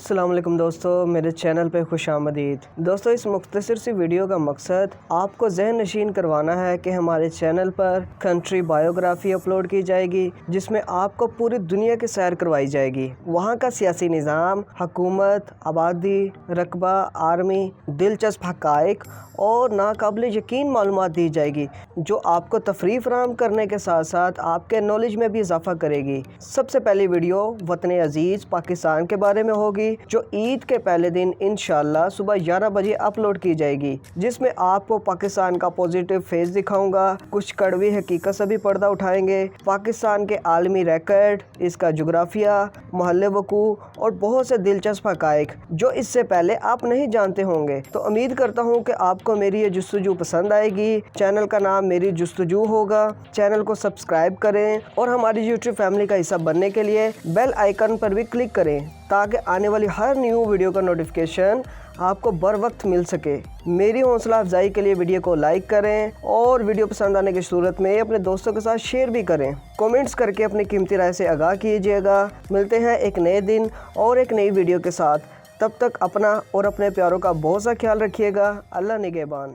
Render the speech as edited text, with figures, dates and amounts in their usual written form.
अस्सलाम वालेकुम दोस्तों, मेरे चैनल पे खुश आमदीद। दोस्तों, इस मुख्तसर सी वीडियो का मकसद आपको ज़हन नशीन करवाना है कि हमारे चैनल पर कंट्री बायोग्राफ़ी अपलोड की जाएगी, जिसमें आपको पूरी दुनिया की सैर करवाई जाएगी। वहाँ का सियासी निज़ाम, हुकूमत, आबादी, रकबा, आर्मी, दिलचस्प हक़ाइक़ और नाकाबिल यकीन मालूमात दी जाएगी, जो आपको तफरीह फराहम करने के साथ साथ आपके नॉलेज में भी इजाफ़ा करेगी। सबसे पहली वीडियो वतन अज़ीज़ पाकिस्तान के बारे में होगी, जो ईद के पहले दिन इंशाअल्लाह सुबह 11 बजे अपलोड की जाएगी, जिसमें आपको पाकिस्तान का पॉजिटिव फेस दिखाऊंगा, कुछ कड़वी हकीकत से भी पर्दा उठाएंगे, पाकिस्तान के आलमी रिकॉर्ड, इसका जोग्राफिया, महल वकूअ और बहुत से दिलचस्प हक़ाइक़ जो इससे पहले आप नहीं जानते होंगे। तो उम्मीद करता हूँ कि आपको मेरी ये जुस्तजू पसंद आएगी। चैनल का नाम मेरी जुस्तजू होगा। चैनल को सब्सक्राइब करें और हमारी यूट्यूब फैमिली का हिस्सा बनने के लिए बेल आइकन पर भी क्लिक करें, ताकि आने वाली हर न्यू वीडियो का नोटिफिकेशन आपको बर वक्त मिल सके। मेरी हौसला अफजाई के लिए वीडियो को लाइक करें और वीडियो पसंद आने की सूरत में अपने दोस्तों के साथ शेयर भी करें। कमेंट्स करके अपनी कीमती राय से आगाह कीजिएगा। मिलते हैं एक नए दिन और एक नई वीडियो के साथ। तब तक अपना और अपने प्यारों का बहुत सा ख्याल रखिएगा। अल्लाह निगहबान।